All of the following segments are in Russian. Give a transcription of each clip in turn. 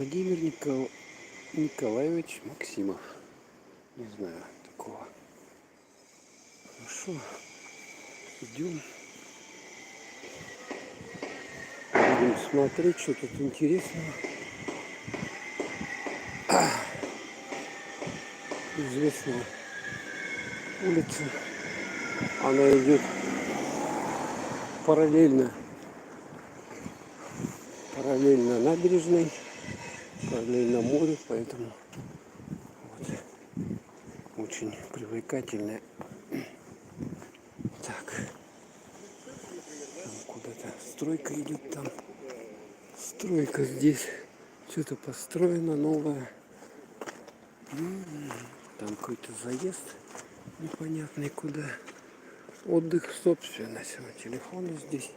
Владимир Николаевич Максимов. Не знаю такого. Хорошо. Идем. Будем смотреть, что тут интересного. Известная улица. Она идет параллельно набережной, параллельно морю, поэтому вот, очень привлекательная. Так, там куда-то стройка идет там. Стройка здесь. Что-то построено новое. Там какой-то заезд непонятный куда. Отдых, собственность. Телефоны здесь.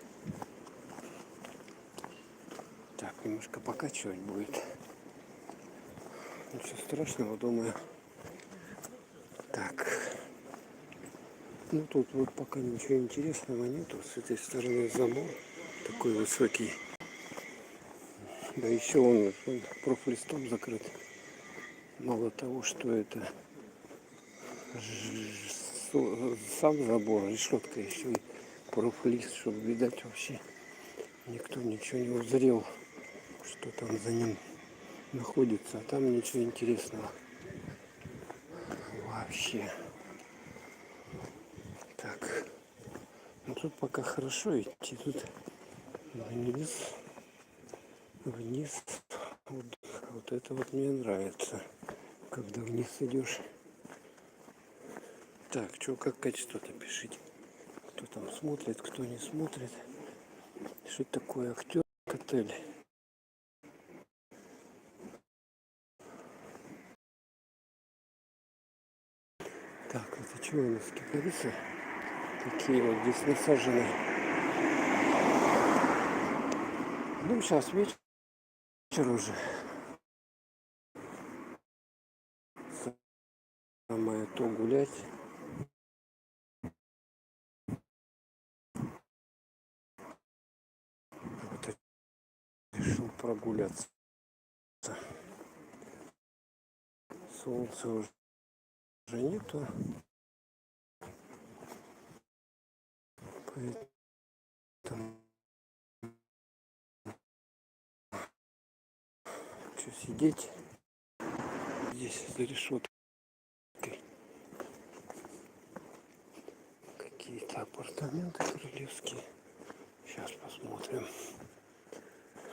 Так, немножко покачивать будет. Ничего страшного, думаю. Так. Ну тут вот пока ничего интересного нету. С этой стороны забор такой высокий. Да еще он профлистом закрыт. Мало того, что это сам забор, решетка, еще и профлист, чтобы видать вообще никто ничего не узрел, что там за ним находится. А там ничего интересного вообще. Так, ну тут пока хорошо идти, тут вниз. Вот это вот мне нравится, когда вниз идешь. Так, что, как качество-то пишите. Кто там смотрит, кто не смотрит. Что такое актер отель? Так, это что у нас кипарисы? Такие вот здесь насажены. Ну, сейчас вечер уже. Самое то гулять. Вот решил прогуляться. Солнца уже нету. Поэтому что сидеть здесь за решеткой. Какие-то апартаменты королевские. Сейчас посмотрим,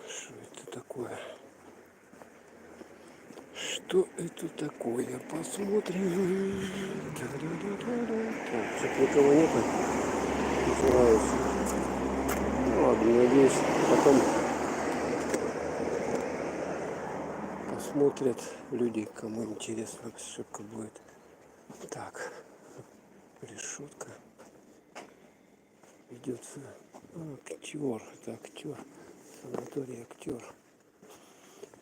что это такое. Что это такое? Посмотрим. Так, что-то никого нету. Называется. Ну ладно, надеюсь, потом посмотрят люди, кому интересно, ошибка будет. Так, решетка. Идет актер. Это актер. Санаторий актер.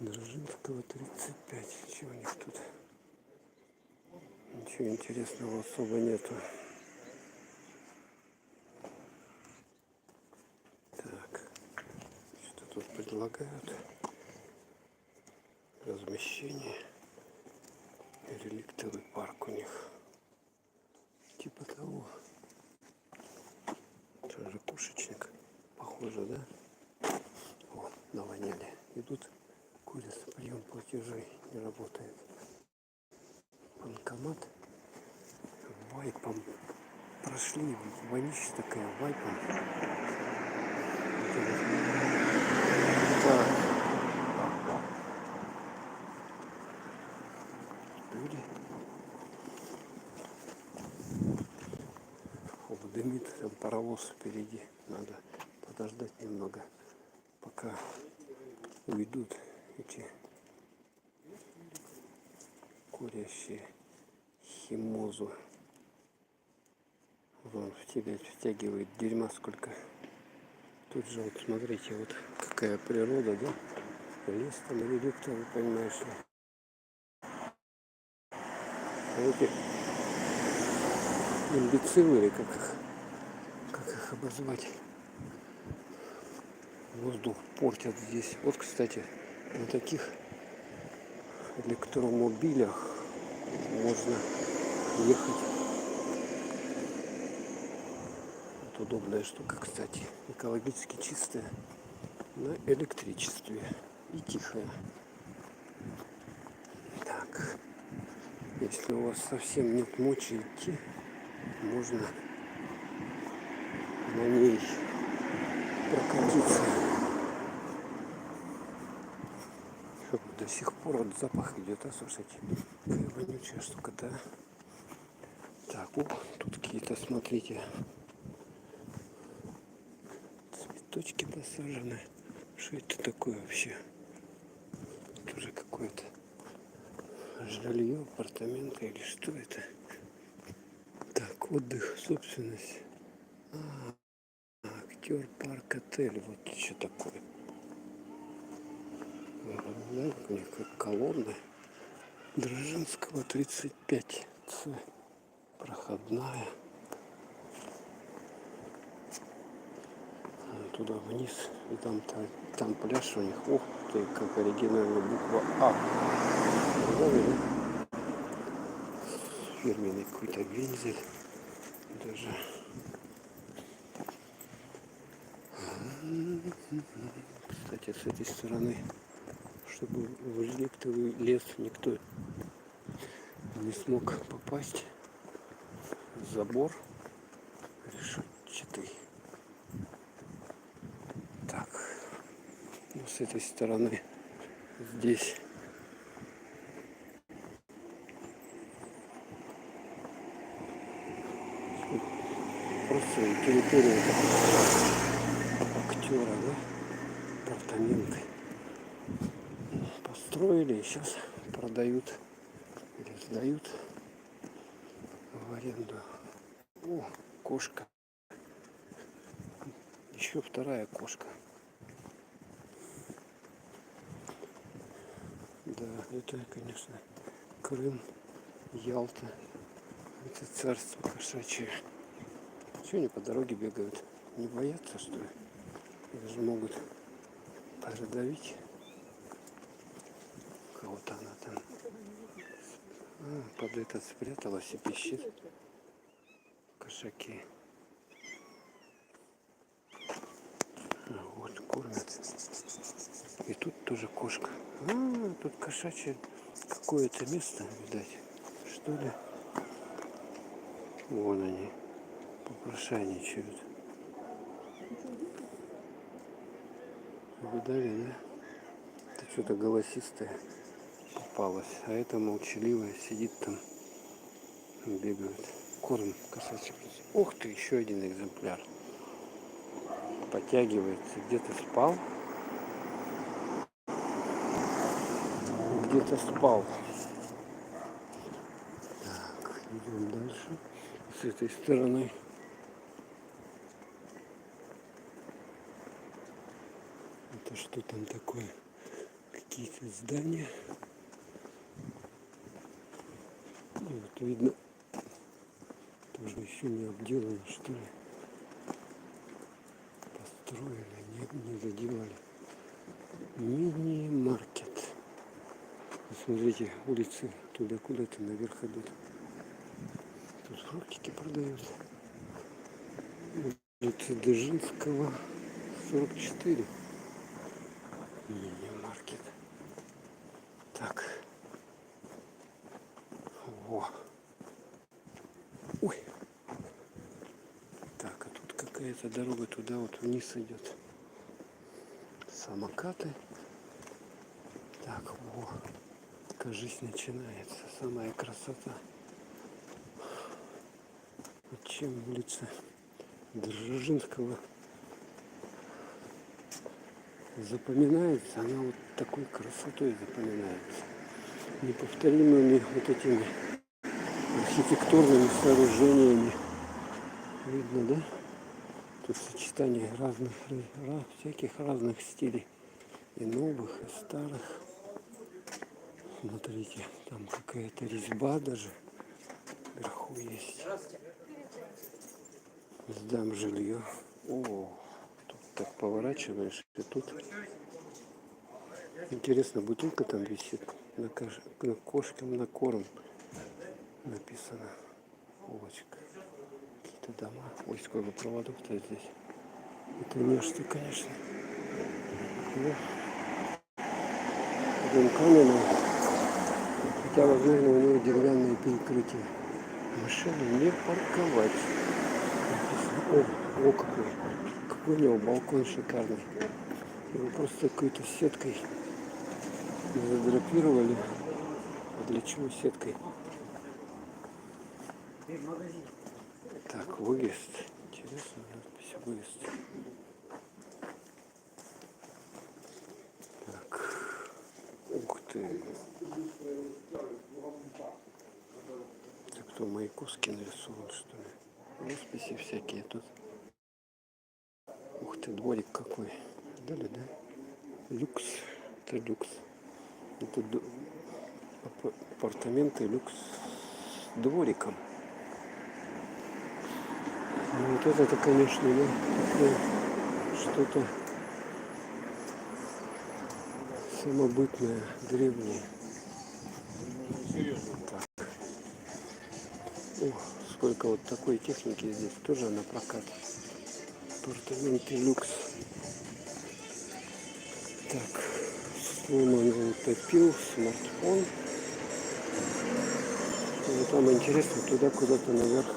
Дрожинского 35. Чего у них тут? Ничего интересного особо нету. Так, что тут предлагают? Размещение. Реликтовый парк у них. Типа того. Тоже кушечник. Похоже, да? О, навоняли. Идут, курят, прием платежей не работает. Банкомат. Вайпом. Прошли. Вонища такая вайпом. Так. Люди. Дымит, там паровоз впереди. Надо подождать немного, пока уйдут эти курящие химозу. Вон втягивает дерьма сколько. Тут же вот смотрите, вот какая природа, да? Лес там реликта, вы понимаете. А эти имбецилы, или как их обозвать, воздух портят здесь. Вот, кстати, на таких электромобилях можно ехать. Вот удобная штука, кстати, экологически чистая, на электричестве и тихая. Так, если у вас совсем нет мочи идти, можно на ней прокатиться. До сих пор вот запах идет, а слушайте, какая вонючая штука, да? Так, тут какие-то, смотрите, цветочки посажены. Что это такое вообще? Тоже какое-то жилье, апартаменты или что это? Так, отдых, собственность. Актер, парк, отель. Вот что такое. Да, у них как колонна. Дрожинского 35С. Проходная. Туда вниз. И там пляж у них. Ух ты, как оригинальная буква А. Фирменный какой-то вензель. Даже. Кстати, с этой стороны, чтобы в липтовый лес никто не смог попасть, забор решетчатый. Так, ну, с этой стороны здесь просто территория актера, да, апартаменты построили и сейчас продают или сдают в аренду. О, кошка. Еще вторая кошка. Да, это, конечно, Крым, Ялта. Это царство кошачье. Чего они по дороге бегают? Не боятся, что ли? Их же могут продавить. Кого-то она там под этот спряталась и пищит. Кошаки. Вот кормят. И тут тоже кошка. Тут кошачье какое-то место, видать. Что ли? Вон они. Попрошайничают. Видали, да? Это что-то голосистое попалось. А это молчаливая сидит там. Бегают. Корм кошачий. Ух ты, еще один экземпляр. Подтягивается. Где-то спал. Где-то спал. Так, идем дальше. С этой стороны. Это что там такое? Какие-то здания. И вот видно, тоже еще не обделано, что ли. Построили, не заделали. Мини-маркет. Смотрите, улицы туда куда-то наверх идут. Тут фруктики продают. Улица Дзержинского 44. Мини-маркет. Так. Во. Ой. Так, а тут какая-то дорога туда вот вниз идет. Самокаты. Так, во. Кажись, начинается самая красота. Вот чем улица Дзержинского запоминается, она вот такой красотой запоминается. Неповторимыми вот этими архитектурными сооружениями. Видно, да? Тут сочетание всяких разных стилей. И новых, и старых. Смотрите, там какая-то резьба даже вверху есть. Сдам жилье. О, тут так поворачиваешь, и тут интересно, бутылка там висит. на кошкам на корм написано. Полочка. Какие-то дома. Ой, сколько проводов-то здесь. Это нечто, конечно. Ну, дом каменный. Хотя, возможно, у него деревянное перекрытие. Машину не парковать. О, какой. Какой у него балкон шикарный. Его просто какой-то сеткой задрапировали. А для чего сеткой? Так, выезд. Интересно, надпись выезд. Так. Ух ты. Это кто, Маяковский нарисован, что ли? Росписи всякие тут. Ух ты, дворик какой. Дали, да? Люкс. Это люкс. Это апартаменты люкс с двориком. Ну, вот это, конечно, да, такое что-то самобытное, древнее. Так. О, сколько вот такой техники здесь тоже на прокат. Апартаменты люкс. Так, сломанный утопил, смартфон. Ну, там интересно, туда куда-то наверх.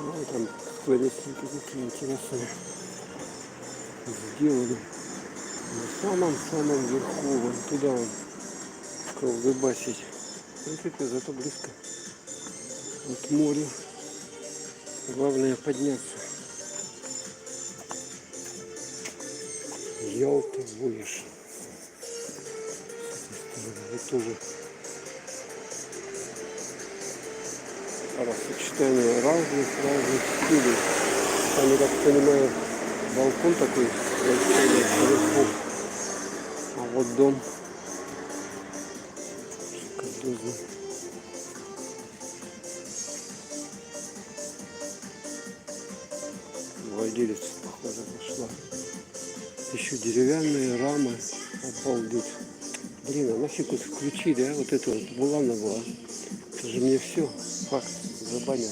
Ну, там скворечники такие интересные сделали. На самом-самом верху, вон туда он колдыбасить. Смотрите, зато близко от моря. Главное подняться. Ялта, Вояж. Вот тоже сочетание разных стилей. Там, я так понимаю, балкон такой большой, а вот дом шикардозный. Владелец, похоже, пошла. Еще деревянные рамы. Обалдеть. Блин, а нафиг вот включи, да? Вот это вот булана была. Это же мне все. Факт. Забанят.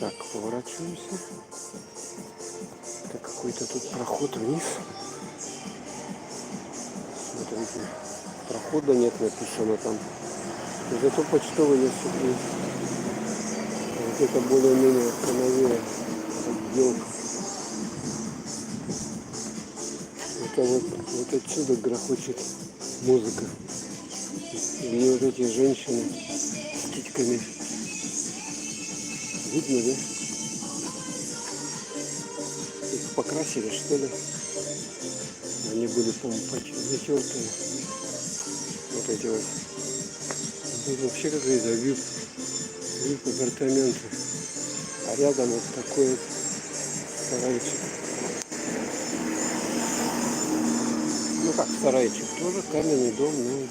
Так, поворачиваемся. Это какой-то тут проход вниз. Смотрите. Прохода нет, написано там. Зато почтовый есть. Вот это более-менее канавея. Отделка. Это вот отсюда грохочет музыка. Где вот эти женщины с титьками. Видно, да? Их покрасили, что ли? Они были, по-моему, затертые. Вот эти вот. Тут вообще какие-то вип апартаменты. А рядом вот такой вот сарайчик. Ну как сарайчик, тоже каменный дом, но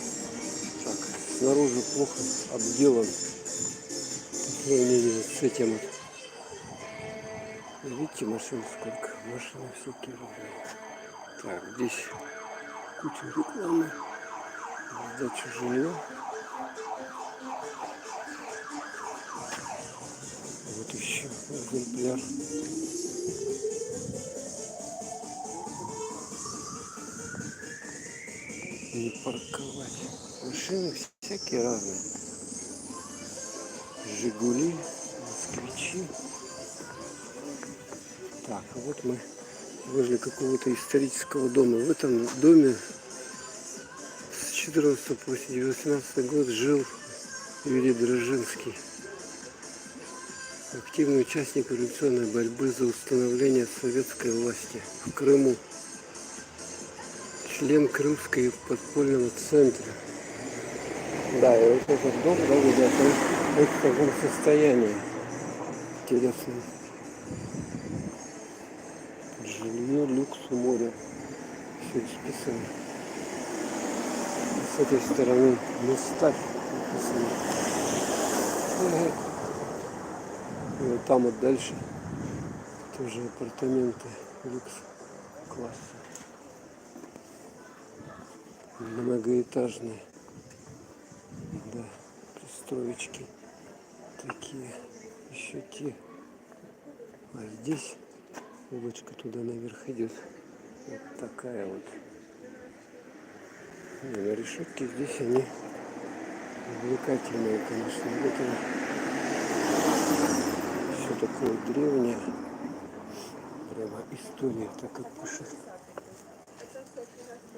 так, снаружи плохо обделан по сравнению с этим вот. Видите, машин сколько? Машины всякие разные. Так, здесь куча рекламы, сдача жилья. Вот еще экземпляр. Не парковать. Машины всякие разные. Жигули, москвичи. Так, а вот мы возле какого-то исторического дома. В этом доме с 14 по 18 год жил Юрий Дрожжинский. Активный участник революционной борьбы за установление советской власти в Крыму. Член Крымской подпольного центра. Да, и вот этот дом, да, ребята, он в таком состоянии. Интересно. Жилье, люкс у моря. Все расписано. С этой стороны места написано. И вот там вот дальше тоже апартаменты люкс класса. Многоэтажные, да, пристроечки такие. Еще те. А здесь улочка туда наверх идет. Вот такая вот. И на решетке здесь они увлекательные, конечно. Вот это все такое древнее. Прямо история так как пишет.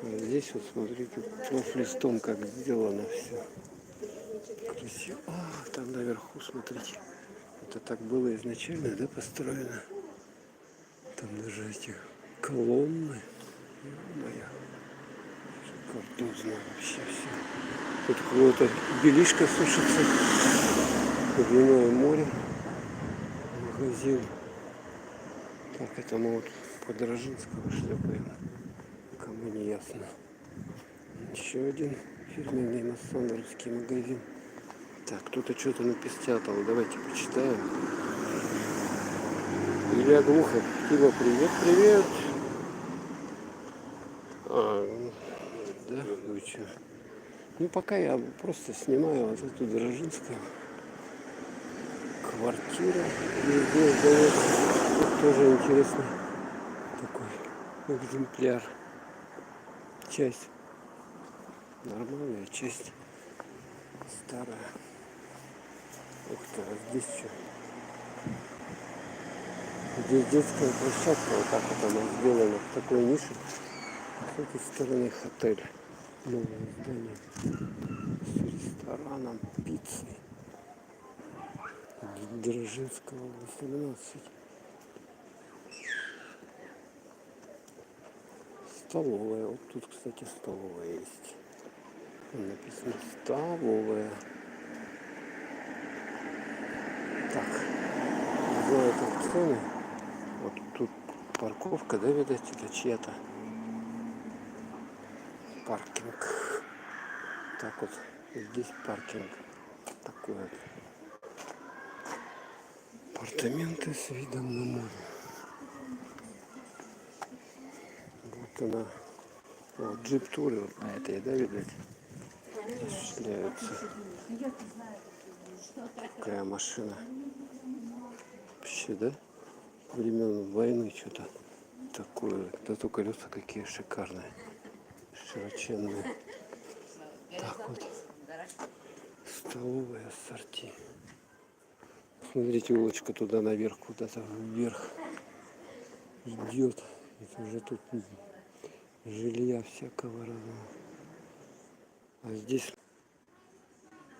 А здесь вот смотрите, профлистом как сделано все. Красиво. А, там наверху, смотрите. Это так было изначально, да, построено. Там даже эти колонны. Моя. Картузно вообще все. Тут какое-то белишко сушится. Глубинное море. Магазин. Так, это мы вот по Дрожинского шлепаем. Кому не ясно. Еще один фирменный массоновский магазин. Так, кто-то что-то напечатал. Давайте почитаем. Илья Глухов. Тима, привет, привет. Да, вы что? Ну, пока я просто снимаю вот эту Дрожинскую. Квартира везде сдается. Тут тоже интересный такой экземпляр. Часть нормальная, часть старая. Ух ты, а здесь что? Здесь детская площадка, вот так вот она сделана в такой нише. С этой стороны отель. Новое здание с рестораном, пиццей. Дрожинского 18. Столовая. Вот тут, кстати, столовая есть. Написано столовая. Так, не знаю, как цены. Вот тут парковка, да, видать, это чья-то. Паркинг. Так вот, здесь паркинг. Такой вот. Апартаменты с видом на море. Вот она. Вот, джип-туры вот на этой, да, видать, осуществляются. Такая машина. Вообще, да? Времен войны что-то такое. Зато колеса какие шикарные. Широченные. Так вот. Столовая ассорти. Смотрите, улочка туда наверх, куда-то вверх идет. Это уже тут жилья всякого разного. А здесь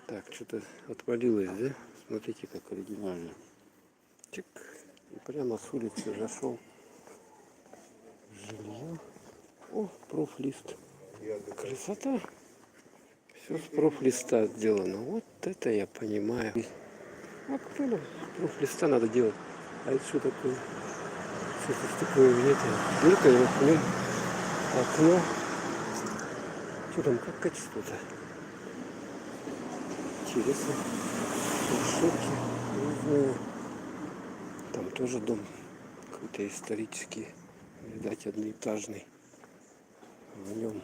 так, что-то отвалилось, да? Смотрите, как оригинально. Чик. И прямо с улицы зашел. Жилье. О, профлист. Красота. Все с профлиста сделано. Вот это я понимаю. Вот правильно, с профлиста надо делать. А это что такое? Что-то такое, видите, дырка, и вот в нем окно. Что там, как качество-то? Интересно. Решетки разные. Там тоже дом какой-то исторический, видать, одноэтажный. В нем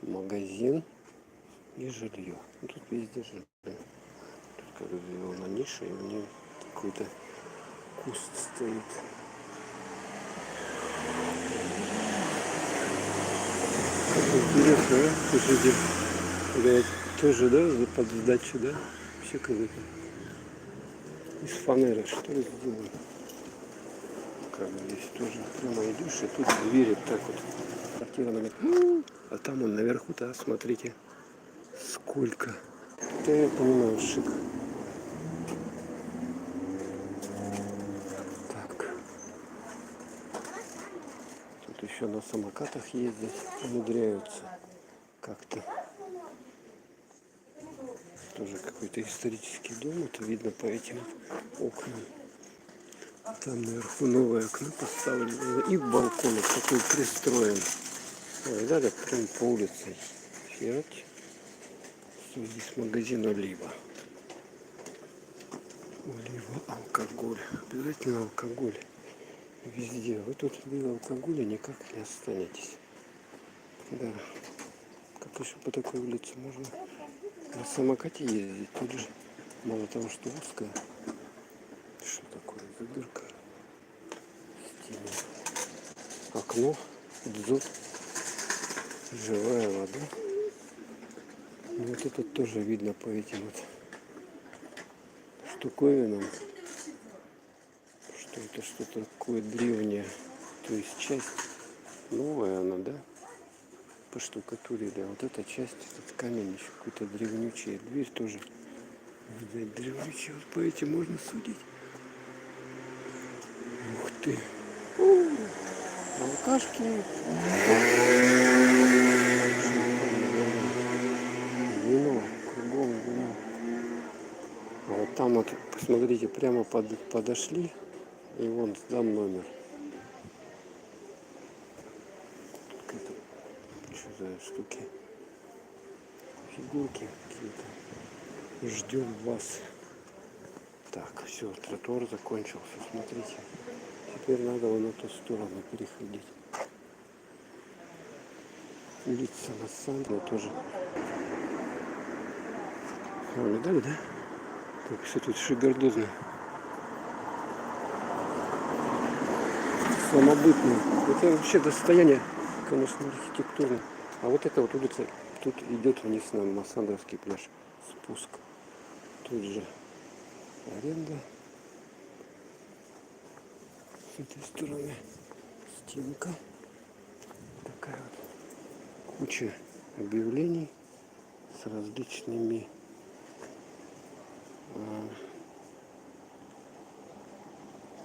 магазин и жилье. Ну, тут везде жилье. Тут как бы сделана ниша, и в ней какой-то куст стоит. Как интересно, да? Слушайте, блядь, тоже, да, под сдачу, да? Вообще как-то из фанеры, что ли, сделано? Как бы здесь тоже прямо идешь, и тут двери так вот. Квартира номер. А там он наверху-то, смотрите, сколько. Да я понимаю, шик. Так. Тут еще на самокатах ездят, умудряются как-то. Тоже какой-то исторический дом, это видно по этим окнам. Там наверху новое окно поставлено. И балкон такой пристроен. Ой, да, прям по улице. Фиат. Здесь магазин Олива. Олива, алкоголь. Обязательно алкоголь. Везде. Вы тут без алкоголя никак не останетесь. Да. Как конечно, по такой улице можно на самокате ездить. Тут же мало того, что узкая. Что такое за дырка? Стене. Окно, дзот, живая вода. И вот это тоже видно по этим вот штуковинам, что это что-то такое древнее. То есть часть новая она, да? По штукатуре, да. Вот эта часть, этот камень еще какой-то древнючий. Дверь тоже, видать, древнючая. Вот по этим можно судить. Ух ты. Алкашки. Вино, кругом вино. А вот там вот, посмотрите, прямо подошли, и вон там номер. Это, что за штуки? Фигурки какие-то. Ждем вас. Так, все, тротуар закончился, смотрите. Теперь надо вон на ту сторону переходить. Улица Массандра тоже. О, медаль, да? Так, все тут шикардозно. Самобытное. Это вообще достояние, конечно, архитектурное. А вот эта вот улица, тут идет вниз на Массандровский пляж. Спуск. Тут же аренда. С этой стороны стенка. Такая вот куча объявлений с различными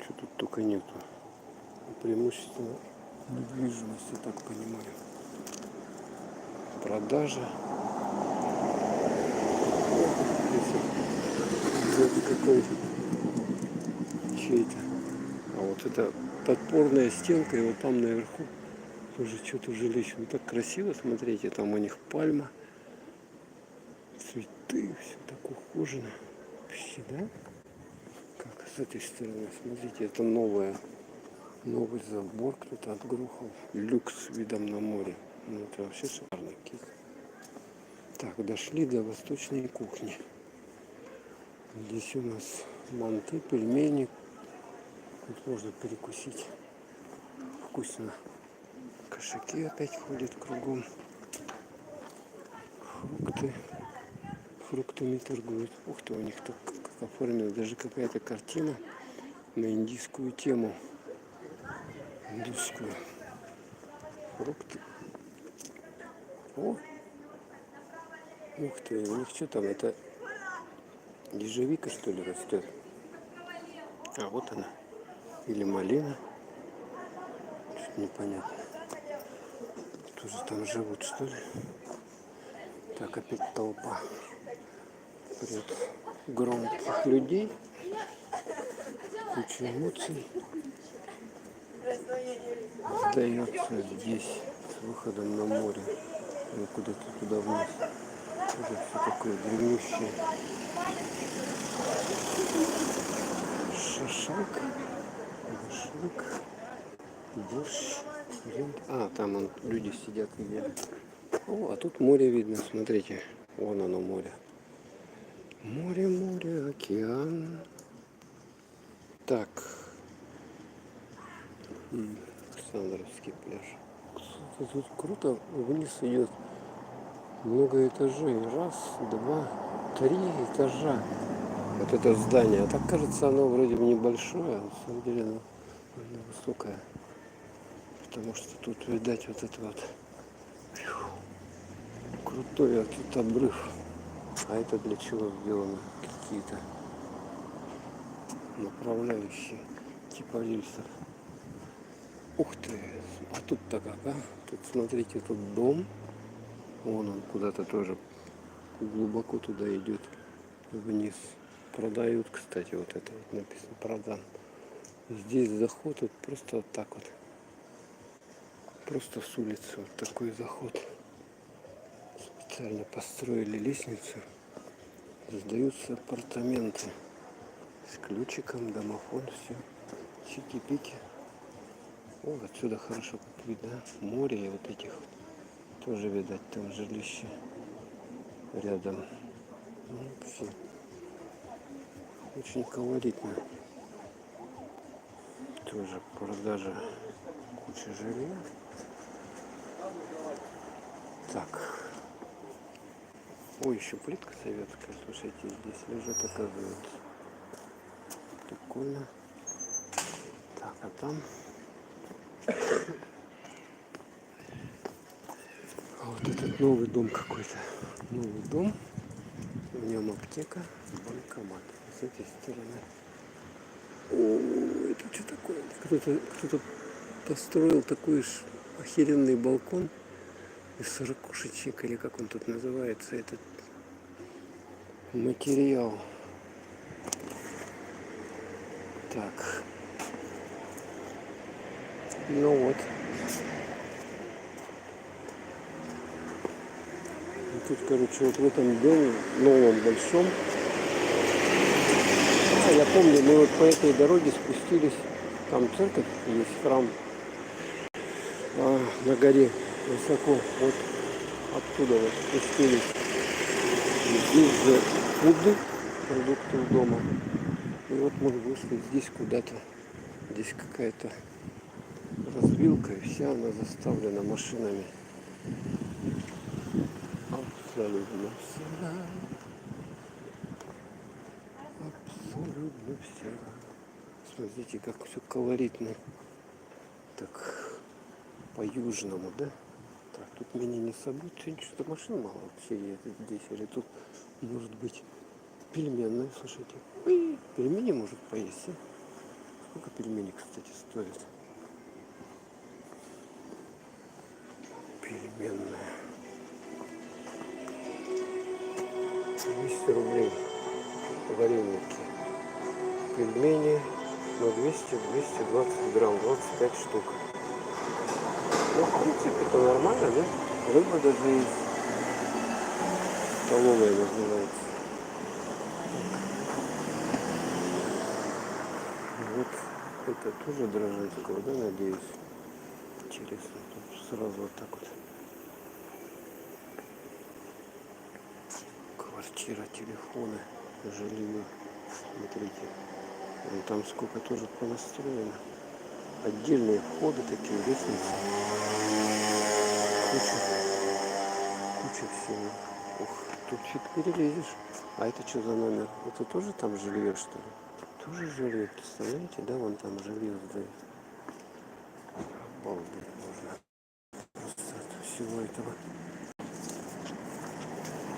что тут только нету. Преимущественно недвижимость, я так понимаю. Продажа. Здесь какой чей-то. А вот это подпорная стенка, и вот там наверху тоже что-то жилище. Ну так красиво, смотрите, там у них пальма, цветы, все так ухожено. Вообще, да? Как с этой стороны, смотрите, это новое. Новый забор кто-то отгрохал. Люкс с видом на море. Ну это вообще шикарный кит. Так, дошли до восточной кухни. Здесь у нас манты, пельмени. Тут можно перекусить. Вкусно. Кошаки опять ходят кругом. Фрукты. Фруктами торгуют. Ух ты, у них так как оформлена даже какая-то картина на индийскую тему. Индусскую. Фрукты. О! Ух ты, у них что там, это ежевика, что ли, растет? А вот она. Или малина. Что-то непонятно. Тоже там живут, что ли? Так, опять толпа. Прет громких людей. Куча эмоций. Сдается здесь с выходом на море. Ну, куда-то туда вниз. Уже все такое древнющее. Шашлык. Шашлык. Борщ. А, там он, люди сидят и едят. О, а тут море видно, смотрите. Вон оно море. Море, море, океан. Так. Александровский пляж. Тут круто, вниз идет много этажей. Раз, два, 3 этажа. Вот это здание. А так кажется, оно вроде бы небольшое, а на самом деле оно высокое. Потому что тут, видать, вот это вот крутой тут обрыв. А это для чего сделано? Какие-то направляющие типа рельсов. Ух ты! А тут-то как, а? Тут, смотрите, тут дом. Вон он куда-то тоже глубоко туда идет вниз. Продают, кстати, вот это вот написано, продан. Здесь заход вот просто вот так вот. Просто с улицы вот такой заход. Специально построили лестницу. Сдаются апартаменты. С ключиком, домофон, все. Чики-пики. О, отсюда хорошо видно море и вот этих вот Тоже, видать, там жилище рядом. Ну, вообще, очень колоритно. Тоже продажа, куча жилья. Так. Ой, еще плитка советская. Слушайте, здесь лежит, оказывается. Прикольно. Так, а там... А вот этот новый дом какой-то. Новый дом. В нем аптека, банкомат. С этой стороны. О, это что такое? Кто-то построил такой же охеренный балкон из ракушечек, или как он тут называется, этот материал. Так. Ну вот. И тут, короче, вот в этом доме, новом, большом. А, я помню, мы вот по этой дороге спустились. Там церковь есть, храм. На горе высоко. Вот оттуда вот спустились. И здесь же фуды, продукты дома. И вот мы вышли здесь куда-то. Здесь какая-то развилка, и вся она заставлена машинами. Абсолютно вся. Абсолютно вся. Смотрите, как все колоритно. Так, по-южному, да? Так, тут меня не собьют. Сегодня что-то машин мало вообще едет здесь. Или тут может быть пельменная, слушайте. Ой, пельмени может поесть, а? Сколько пельмени, кстати, стоят? Пельменная. 200 рублей вареники. Пельмени на 200-220 грамм, 25 штук. Ну, в принципе, это нормально, да? Рыба даже есть. Столовая называется. Вот это тоже дрожжевского, да, надеюсь. Интересно. Тут сразу вот так вот. Квартира, телефоны, жилье. Смотрите. Вон там сколько тоже понастроено. Отдельные входы, такие лестницы. Куча всего. Ух, тут фиг перелезешь. А это что за номер? Это тоже там жилье, что ли? Тоже жилье, представляете, да? Вон там жилье сдают. Обалдеть можно. Просто от всего этого.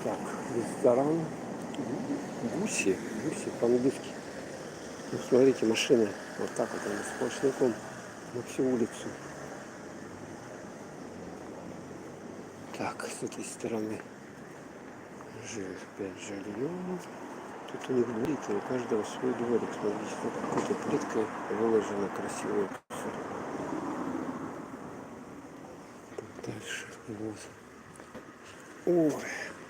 Так, ресторан. Гуси по-английски. Ну, смотрите, машины. Вот так вот они сплошняком на всю улицу. Так, с этой стороны опять жилье. Тут у них дворик, у каждого свой дворик. Смотрите, тут какой-то плиткой выложено красиво. Дальше, вот. Ой,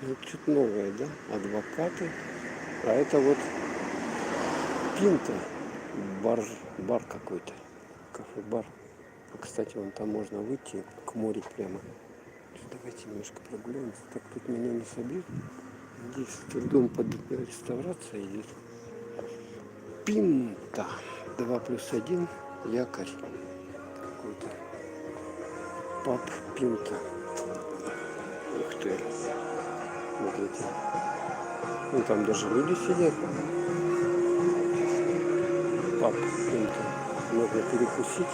вот что-то новое, да? Адвокаты. А это вот Пинта. Бар какой-то. Кафе-бар. Кстати, вон там можно выйти к морю прямо. Давайте немножко прогуляемся. Так тут меня не собьют. Здесь тут дом под реставрацией идет. Пинта. 2+1. Якорь. Какой-то. Паб Пинта. Ух ты. Смотрите. Ну там даже люди сидят. Паб Пинта. Можно перекусить.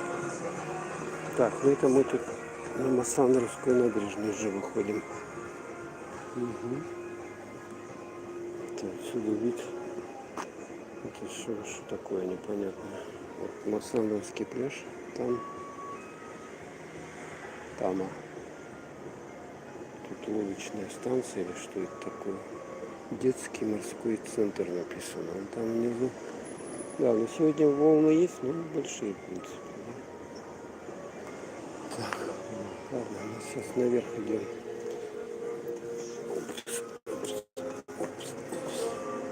Так, ну это мы тут на Массандровскую набережную уже выходим. Угу. Это отсюда вид. Это что такое непонятное. Вот Массандровский пляж. Там. Тут лодочная станция или что это такое? Детский морской центр написано. Он там внизу. Да, но сегодня волны есть, но большие, в принципе. Да. Так, ладно, мы сейчас наверх идем.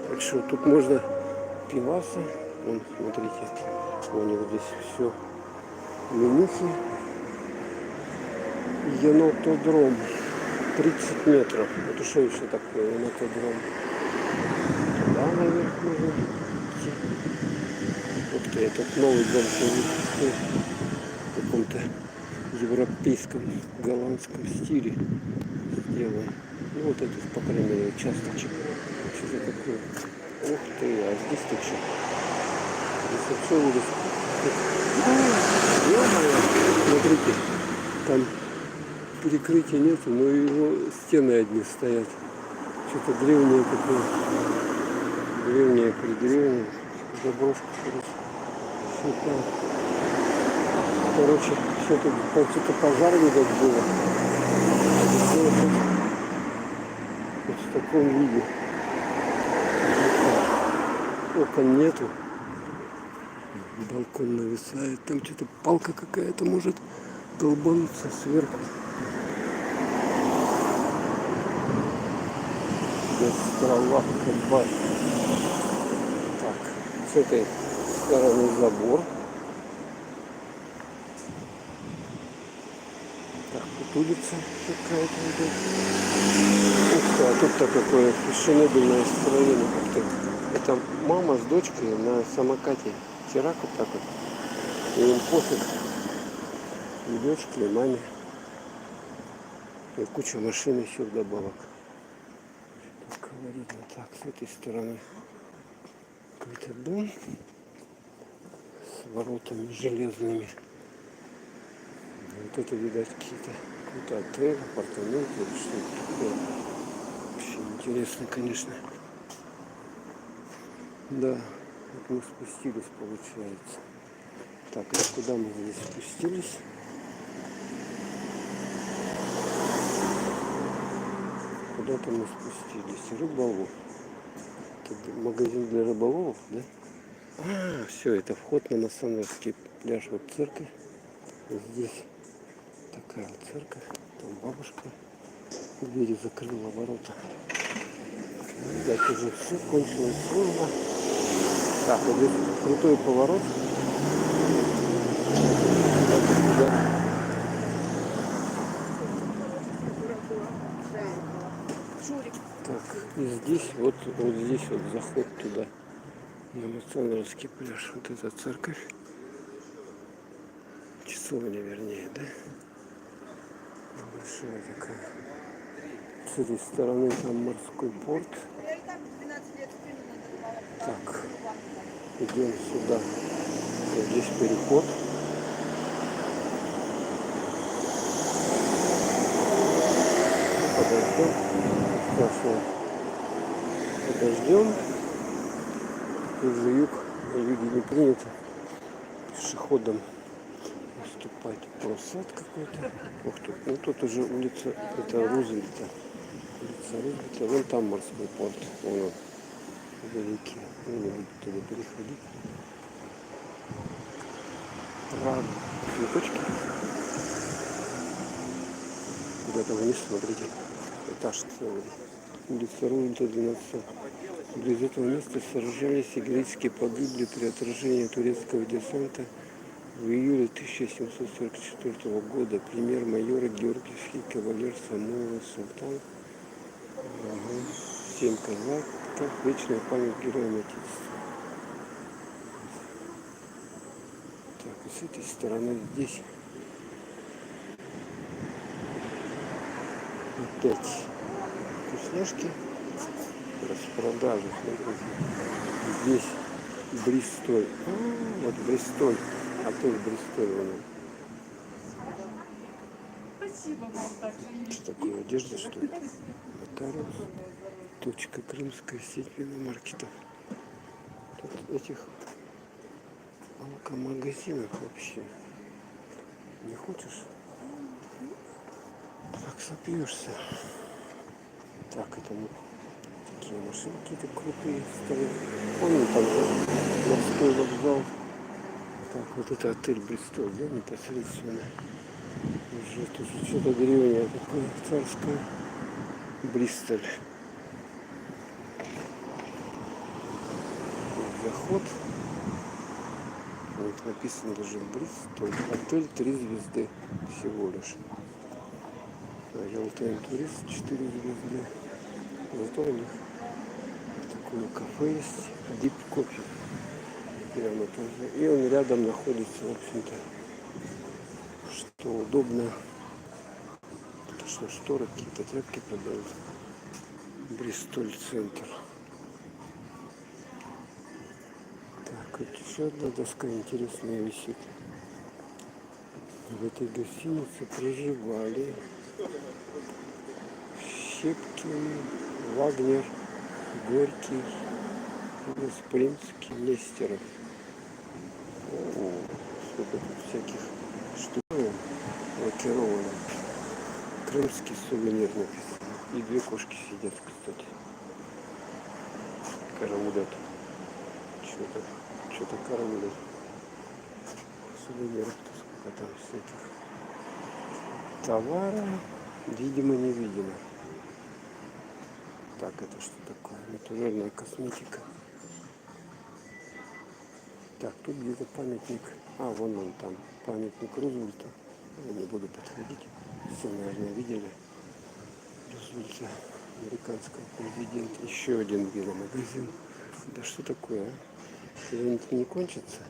Так что тут можно пиваса. Вон, смотрите, у них здесь все менюхи. Енотодром. 30 метров. Это что еще такое? Вон это дрон. Туда наверх можно идти. Ух ты, этот новый дом в каком-то европейском, голландском стиле сделан. Ну вот этот, по крайней мере, участочек. Что за такое? Ух ты, а здесь-то что? Здесь вообще улица. Смотрите, там перекрытия нету, но его стены одни стоят. Что-то древнее такое. Древнее, предревнее. Заброшка, короче, что-то пожар, видать, было. Вот в таком виде. Окон нету. Балкон нависает. Там что-то палка какая-то может долбануться сверху. Трава, комбайн. Так, с этой стороны забор. Так, тут улица какая-то идет. Ух ты, а тут-то какое фешенебельное строение. Это мама с дочкой на самокате. Чирак вот так вот. И им пофиг. И дочке, и маме. И куча машин еще вдобавок. Видно. Так, с этой стороны какой-то дом с воротами железными. Вот это, видать, какой-то отель, апартаменты или что-то такое. Вообще интересно, конечно. Да, вот мы спустились, получается. Так, а куда мы здесь спустились? Куда-то мы спустились. Рыболов. Это магазин для рыболовов, да? А, все, это вход на Масоновский пляж. Вот церковь. Здесь такая вот церковь. Там бабушка. Двери закрыла, ворота. Видать, уже все кончилось. Так, вот здесь крутой поворот. Так, и здесь вот здесь вот заход туда, на Масоновский пляж. Вот эта церковь. Часовня, вернее, да? Большая такая. С этой стороны там морской порт. Так, идем сюда. Вот здесь переход. Подождем. Хорошо. Подождем. Тут же юг. Люди не принято пешеходам уступать. Просад какой-то. Ух ты. Ну тут уже улица, это Рузвельта. Улица Рузвельта. Вон там морской порт. Вон он. Великий. Ну, не буду туда переходить. Правда. Цветочки. Куда-то вниз, смотрите. Этаж целый. Улица Рузвельта, 12. Близ этого места сражались и греческие погибли при отражении турецкого десанта в июле 1744 года. Премьер-майор Георгиевский кавалер Самуил Султан. 7 казаков. Вечная память героям Отечества. Так, и с этой стороны здесь опять вкусняшки. Распродажи. Смотрите. Здесь Бристоль. Вот Бристоль. Отель Бристоль. Спасибо вам также. Что такое, одежда, что ли? Нотариус. Точка, крымская сеть виномаркетов. Тут этих алкомагазинов вообще не хочешь? Так сопьешься. Так, это мы такие машинки какие-то крутые стоят. Помню, там же морской вокзал. Так, вот это отель Бристоль, да, непосредственно. Уже тут что-то древнее такое, царское. Бристоль. Заход. Вот написано даже Бристоль. Отель 3 звезды всего лишь. А Ялтин турист 4 звезды. Зато у них такое кафе есть. Deep Coffee. Прямо тоже. И он рядом находится, в общем-то, что удобно. Потому что шторы, какие-то тряпки продают. Бристоль центр. Так, вот еще одна доска интересная висит. В этой гостинице проживали Щепкин, Вагнер, Горький, Успенский, Нестеров. О, сколько тут всяких штук лакированных. Крымский сувенир написан. И две кошки сидят, кстати. Караулят. Что-то караулят. Сувениров, сколько там всяких. Товара, видимо, невидимо. Так, это что такое? Натуральная косметика. Так, тут где-то памятник. А, вон он там. Памятник Рузвельта. Я не буду подходить. Все, наверное, видели. Рузвельта, американского президента. Еще один веломагазин. Да что такое, а? Когда-нибудь не кончится?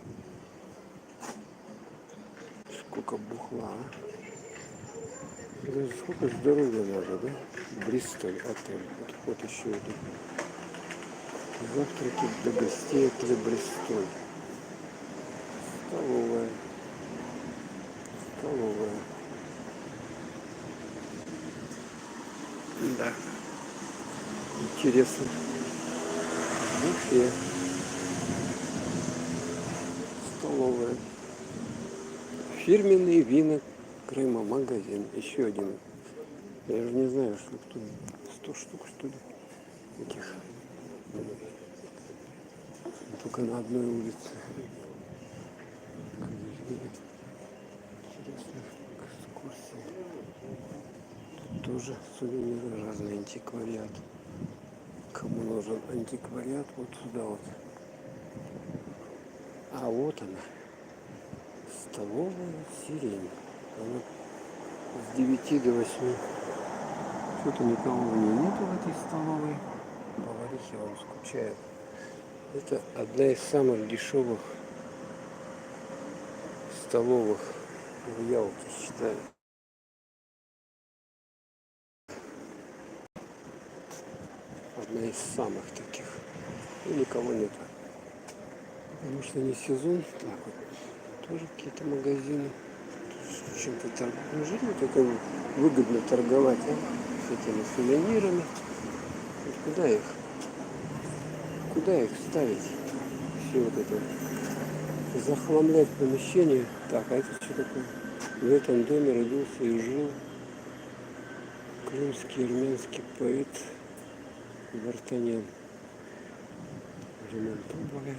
Сколько бухла, а? Сколько здоровья надо, да? Бристоль отель. Вот еще один. Завтраки для гостей отеля Бристоль. Столовая. Да. Интересно. Буфет. Столовая. Фирменные вина Крыма. Магазин. Еще один. Я же не знаю, что тут 100 штук, что ли, этих. Только на одной улице. Интересно, экскурсии. Тут тоже сувениры разные, антиквариат. Кому нужен антиквариат, вот сюда вот. А вот она. Столовая Сирень. Она с 9 до 8. Что-то никого в ней нету в этой столовой. Поварихи вам скучают. Это одна из самых дешевых столовых в Ялте, считаю. Одна из самых таких. И никого нет. Потому что не сезон. Так вот. Тоже какие-то магазины. Чем-то торгуют. Неужели вот это выгодно торговать, а? С этими сувенирами? Вот куда их ставить? Все вот это. Захламлять помещение. Так, а это что такое? В этом доме родился и жил крымский армянский поэт Вартанян. Ремонтовали.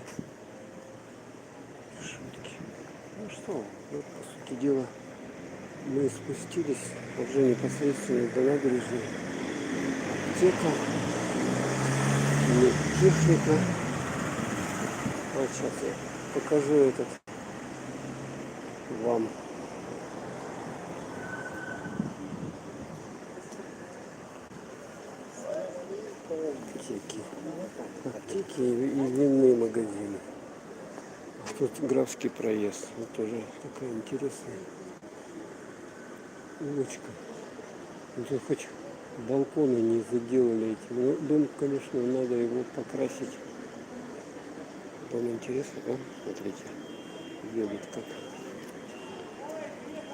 Шутки. Ну что, вот, по сути дела, мы спустились уже непосредственно до набережной. Аптека, техника. Вот сейчас я покажу этот вам. Аптеки и винные магазины. Тут Графский проезд. Вот тоже такая интересная улочка. Тут хоть балконы не заделали этим. Ну, дом, конечно, надо его покрасить. Дом интересный, да? Смотрите, едет как.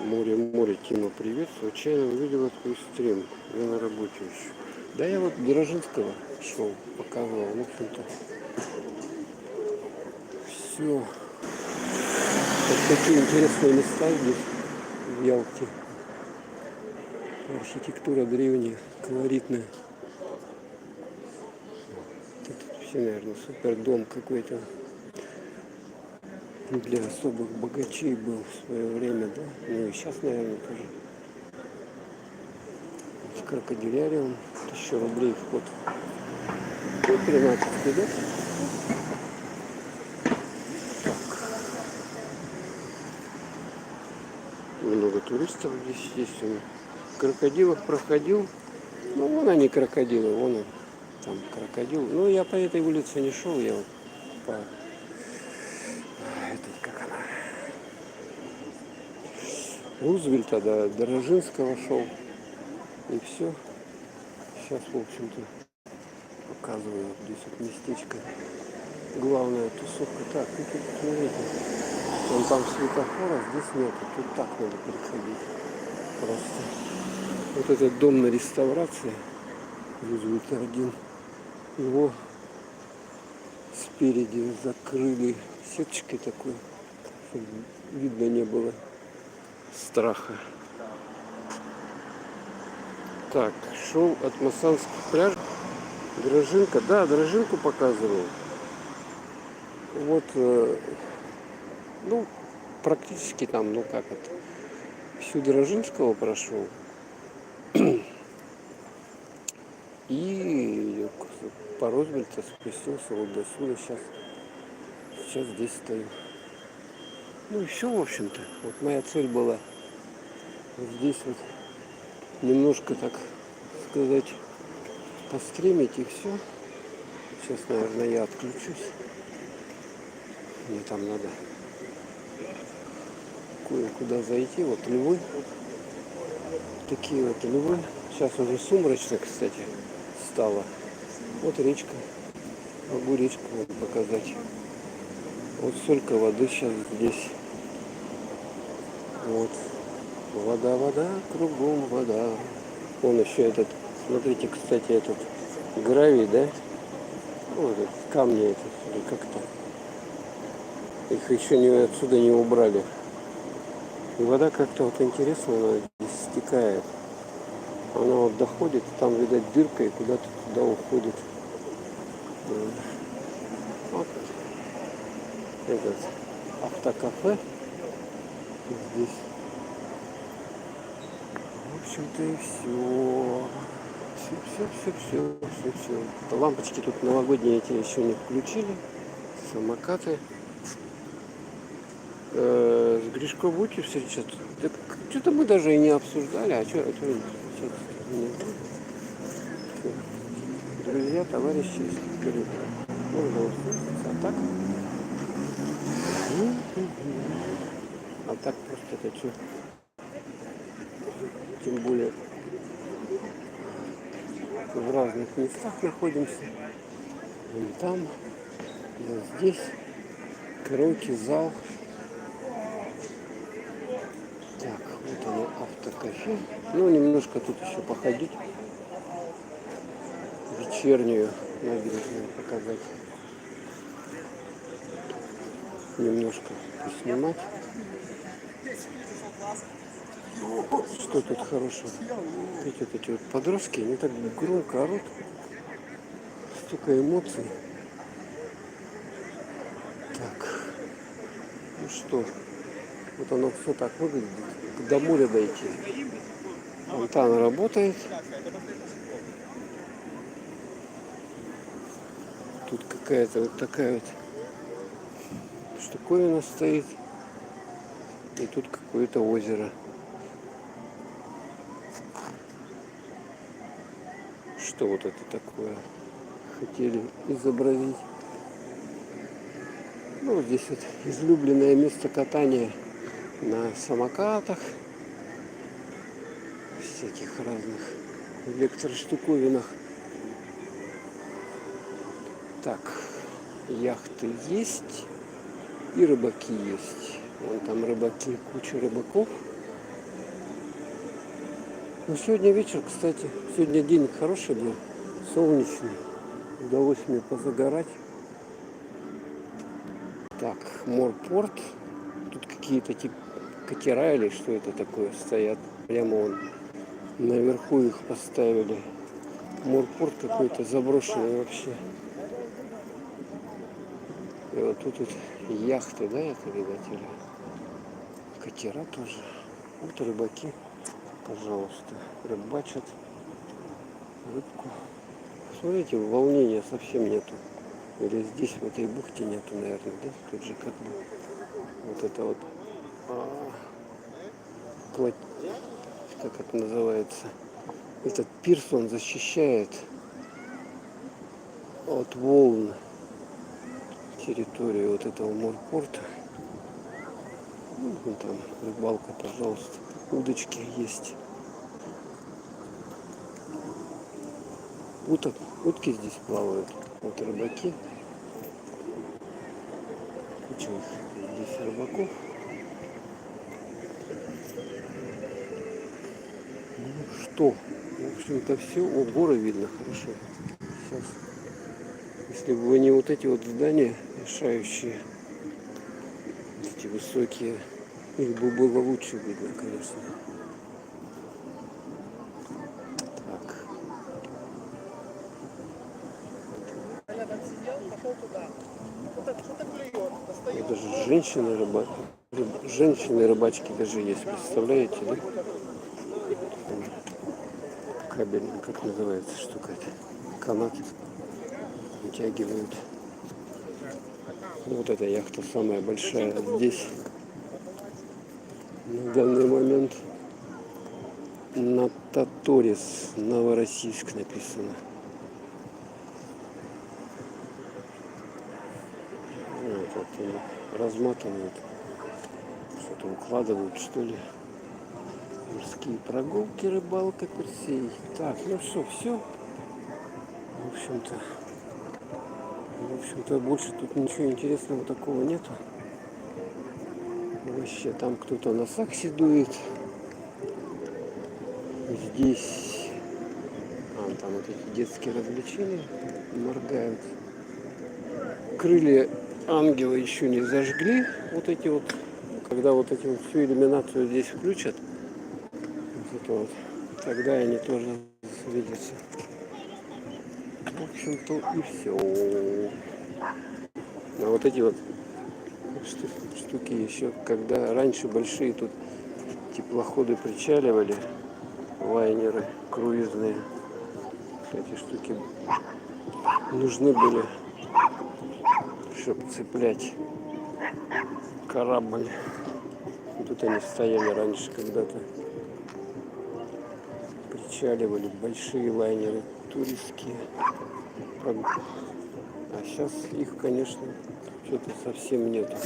Море, Тима, привет. Случайно увидела твой стрим. Я на работе еще. Да, я вот Дзержинского шел, показывал. В общем-то, все. Вот такие интересные места здесь, в Ялте. Архитектура древняя, колоритная. Тут все, наверное, супер дом какой-то для особых богачей был в свое время, да? Ну и сейчас, наверное, тоже. С крокодиляриум, 1000 рублей вход. Ну, 13, да? Много туристов здесь есть. крокодилов проходил. Ну, вон они крокодилы, вон он, там крокодил. Ну, я по этой улице не шел, я вот по этой, как она, Рузвельта до Дорожинского шел. И все. Сейчас, в общем-то, показываю вот здесь вот местечко. Главная тусовка. Так, ну тут, смотрите, вон там светофора, здесь нет. Тут так надо переходить. Просто. Вот этот дом на реставрации, Рузвельта 1, его спереди закрыли сеточкой такой, чтобы видно не было страха. Так, шел от Масанских пляжей. Дрожинка, да, Дрожинку показывал. Вот, ну, практически там, ну как это, всю Дрожинского прошел. И по Рузвельта спустился вот до сюда. Сейчас здесь стою. Ну и все, в общем-то. Вот моя цель была вот здесь вот немножко, так сказать, постримить и все. Сейчас, наверное, я отключусь. Мне там надо кое-куда зайти. Вот львы. Такие вот львы. Сейчас уже сумрачно, кстати, стало. Вот речка. Могу речку вам показать. Вот столько воды сейчас здесь. Вот. Вода, вода, кругом вода. Вон еще этот, смотрите, кстати, этот гравий, да? Вот этот, камни эти, или как-то. Их еще отсюда не убрали. И вода как-то вот интересно, она здесь стекает. Она вот доходит, там, видать, дырка и куда-то туда уходит. Вот этот автокафе здесь. В общем-то и все. Все. Лампочки тут новогодние эти еще не включили. Самокаты. С Гришко будете встречаться? Так что-то мы даже и не обсуждали. А что сейчас друзья, товарищи, можно услышаться. А так? А так просто это что? Тем более в разных местах находимся. Вон там, я здесь. Караоке зал. Так, вот оно, автокафе. Ну, немножко тут еще походить. Вечернюю набережную показать. Немножко поснимать. Что тут хорошего? Видите, вот эти вот подростки, они так громко орут. Столько эмоций. Так. Ну что, вот оно все так выглядит. До моря дойти. Фонтан работает. Тут какая-то вот такая вот штуковина стоит. И тут какое-то озеро. Что вот это такое хотели изобразить? Ну, здесь вот излюбленное место катания на самокатах, всяких разных электроштуковинах. Так, яхты есть и рыбаки есть. Вон там рыбаки, куча рыбаков. Но сегодня вечер, кстати, сегодня день хороший был, солнечный. Удалось мне позагорать. Так, морпорт. Тут какие-то типа катера или что это такое стоят. Прямо вон наверху их поставили. Морпорт какой-то заброшенный вообще. И вот тут вот яхты, да, это, видать, или катера тоже. Вот рыбаки, пожалуйста, рыбачат рыбку. Смотрите, волнения совсем нету. Или здесь, в этой бухте нету, наверное, да? Тут же как бы вот это вот как это называется. Этот пирс он защищает от волн территорию вот этого морпорта. Ну, там рыбалка, пожалуйста. Удочки есть. Утки здесь плавают. Вот рыбаки. Куча здесь рыбаков. Ну что, в общем-то все. О, горы видно хорошо. Сейчас. Если бы не вот эти вот здания мешающие, вот эти высокие, их бы было лучше видно, конечно. Так. Вот даже женщины рыбачки даже есть, представляете, да? Кабель, как называется штука эта? Канат вытягивают. Вот эта яхта самая большая здесь. На данный момент на Таторис, Новороссийск написано. Вот это разматывают, что-то укладывают, что ли. Морские прогулки, рыбалка, Персей. Так, ну что, все. В общем-то, больше тут ничего интересного такого нету. Вообще, там кто-то на саксе дует. Здесь, там вот эти детские развлечения моргают. Крылья ангела еще не зажгли. Вот эти вот, когда вот эти вот всю иллюминацию здесь включат, вот это вот, тогда они тоже светятся. В общем-то и все. А вот эти вот штуки еще, когда раньше большие тут теплоходы причаливали, лайнеры круизные, эти штуки нужны были, чтобы цеплять корабль. Тут они стояли раньше когда-то, причаливали большие лайнеры туристские. А сейчас их, конечно, что-то совсем нет.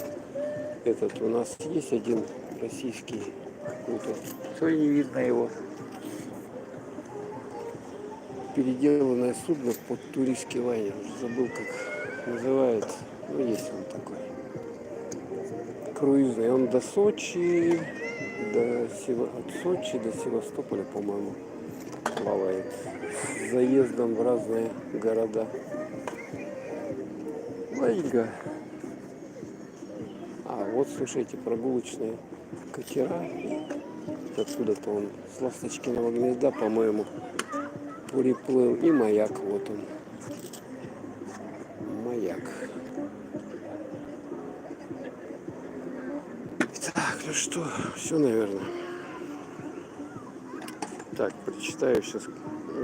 Этот у нас есть один российский какой-то, то не видно его. Переделанное судно под туристский лайнер. Забыл, как называется. Ну, есть он такой. Круизный. Он до Сочи, от Сочи до Севастополя, по-моему, плавает. С заездом в разные города. Лайга. А, вот, слушайте, прогулочные катера. Отсюда-то он с Ласточкиного гнезда, по-моему, приплыл. И маяк, вот он. Маяк. Так, ну что, все, наверное. Так, прочитаю сейчас,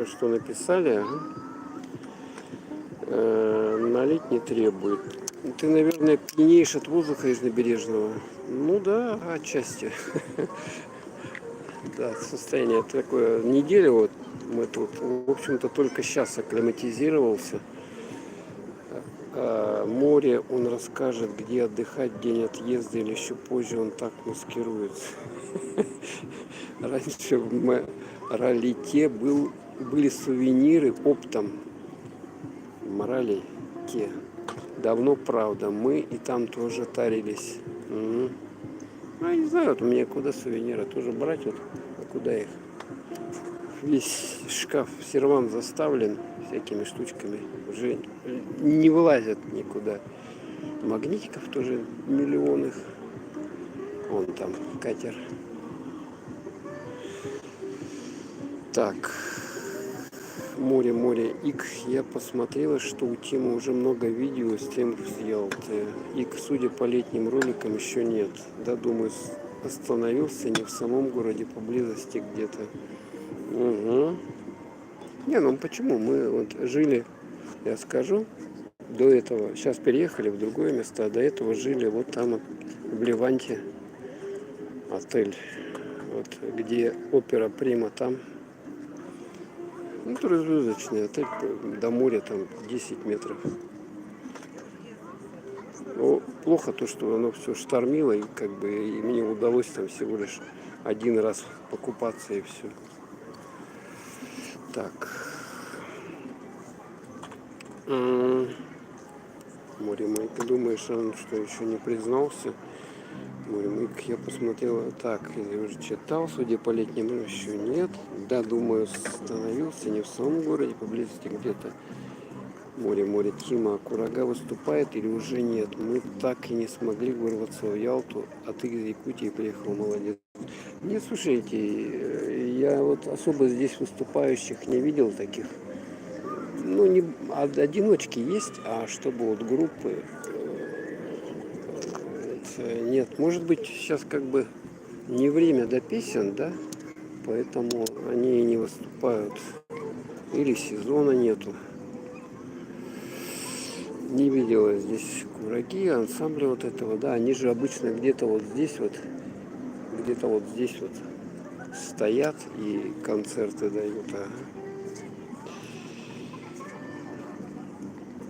что написали. Налить не требует. Ты, наверное, пьянеешь от воздуха из Набережного. Ну да, отчасти. Да, состояние такое. Неделю вот мы тут, в общем-то, только сейчас акклиматизировался. Море он расскажет, где отдыхать, день отъезда или еще позже он так маскируется. Раньше в Моралите были сувениры оптом. Морали те. Давно, правда, мы и там тоже тарились. Ну, я не знаю, вот мне куда сувениры тоже брать, вот, а куда их? Весь шкаф, сервант заставлен всякими штучками, уже не вылазят никуда. Магнитиков тоже миллион их. Вон там катер. Так, море, Ик, я посмотрела, что у Тимы уже много видео с тем сделал. Ик, судя по летним роликам, еще нет. Да, думаю, остановился не в самом городе, поблизости где-то. Угу. Не, ну почему? Мы вот жили, я скажу, до этого, сейчас переехали в другое место, а до этого жили вот там вот, в Леванте, отель. Вот где опера Прима, там. Ну, трехзвездочный отель, до моря там 10 метров. Но плохо то, что оно все штормило, и как бы и мне удалось там всего лишь один раз покупаться и все. Так. Моремык, думаешь, он что еще не признался? Моремык, я посмотрела, так, я уже читал, судя по летнему, еще нет. Да, думаю, остановился не в самом городе, поблизости где-то. Море, Тима, Курага выступает или уже нет? Мы так и не смогли вырваться в Ялту, а ты из Якутии приехал, молодец. Нет, слушайте, я вот особо здесь выступающих не видел таких. Ну, не одиночки есть, а чтобы вот группы нет. Может быть, сейчас как бы не время до песен, да? Поэтому они и не выступают. Или сезона нету. Не видела здесь кураги, ансамбля вот этого, да, они же обычно где-то вот здесь вот стоят и концерты дают. Ага.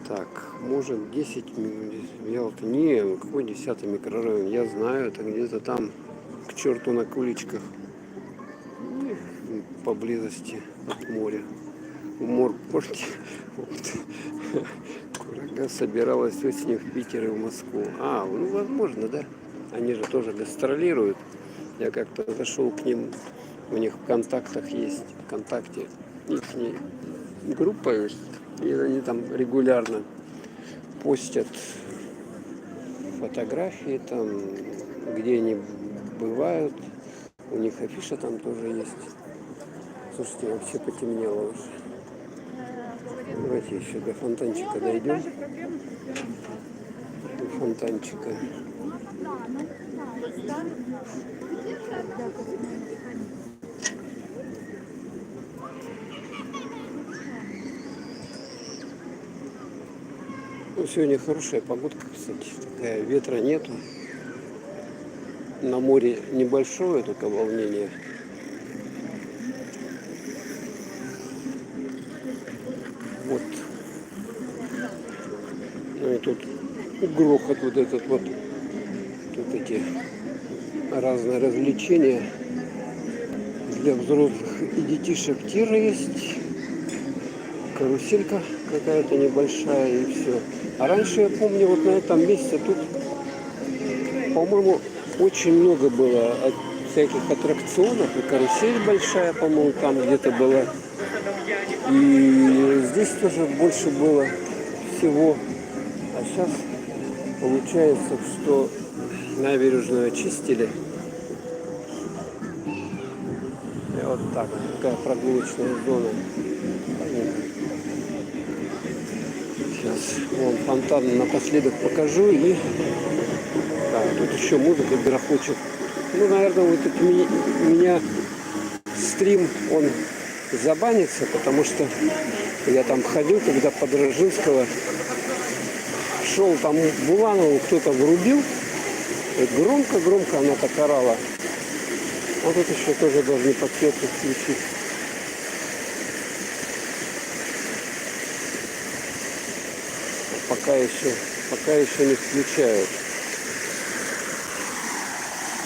Так, может 10 минут в Ялте. Не, какой 10-й микрорайон, я знаю, это где-то там, к черту на куличках, поблизости от моря. В морпорте. Вот. Курага собиралась осенью в Питер и в Москву. А, ну возможно, да. Они же тоже гастролируют. Я как-то зашел к ним, у них в контактах есть, ВКонтакте их группа есть, и они там регулярно постят фотографии там, где они бывают. У них афиша там тоже есть. Слушайте, вообще потемнело уже. Давайте еще до фонтанчика дойдем. До фонтанчика. Ну, сегодня хорошая погодка, кстати. Такая, ветра нету. На море небольшое только волнение. Вот. Ну и тут грохот вот этот вот. Тут эти разные развлечения для взрослых и детишек. Тира есть. Каруселька какая-то небольшая и все. А раньше я помню, вот на этом месте тут, по-моему, очень много было всяких аттракционов. И карусель большая, по-моему, там где-то была. И здесь тоже больше было всего. А сейчас получается, что набережную очистили. И вот так, такая прогулочная зона. Сейчас вон фонтан напоследок покажу. И да, тут еще музыка грохочет. Ну, наверное, вот это меня стрим, он забанится, потому что я там ходил, когда по Дрожжинского шел, там Буланову кто-то врубил. И громко она так орала. А тут еще тоже должны подсветку включить. Пока еще не включают.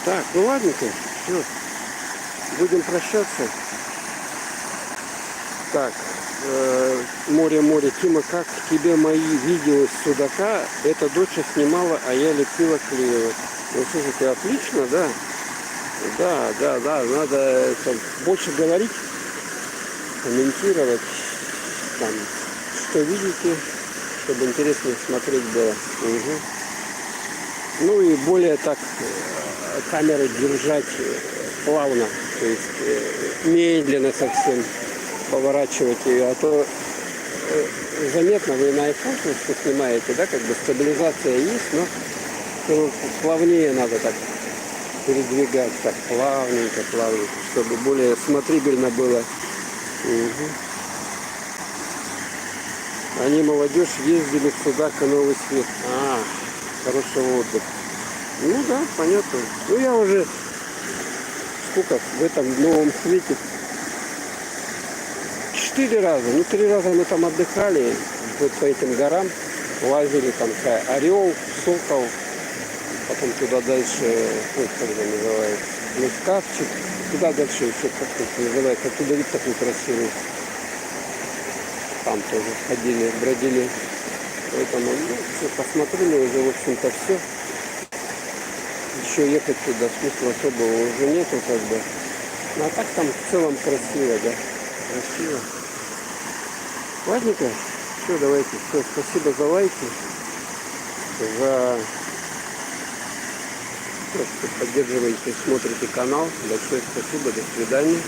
Так, ну ладненько, все. Будем прощаться. Так, море, Тима, как тебе мои видео с судака? Это дочь снимала, а я лепила, клеила. Ну, слушайте, отлично, да? Да, надо это, больше говорить, комментировать, там, что видите, чтобы интересно смотреть было. Угу. Ну и более так камеру держать плавно, то есть медленно совсем поворачивать ее, а то заметно вы на iPhone что снимаете, да, как бы стабилизация есть, но плавнее надо так передвигать, так плавненько, чтобы более смотрибельно было. Угу. Они, молодежь, ездили сюда, к Новый Свет. Хорошего отдыха. Ну да, понятно. Ну я уже сколько в этом новом свете? 4 раза. Ну, 3 раза мы там отдыхали, вот по этим горам лазили, там Орел, Сокол, потом туда дальше, ой, как это называется, Лыскавчик, туда дальше еще как-то называется, оттуда вид такой красивый. Там тоже ходили, бродили. Поэтому, ну, все, посмотрели уже, в общем-то, все. Еще ехать туда смысла особого уже нету, как бы. Ну, а так там в целом красиво, да. Красиво. Ладненько. Все, давайте. Все, спасибо за лайки. За то, что поддерживаете, смотрите канал. Большое спасибо. До свидания.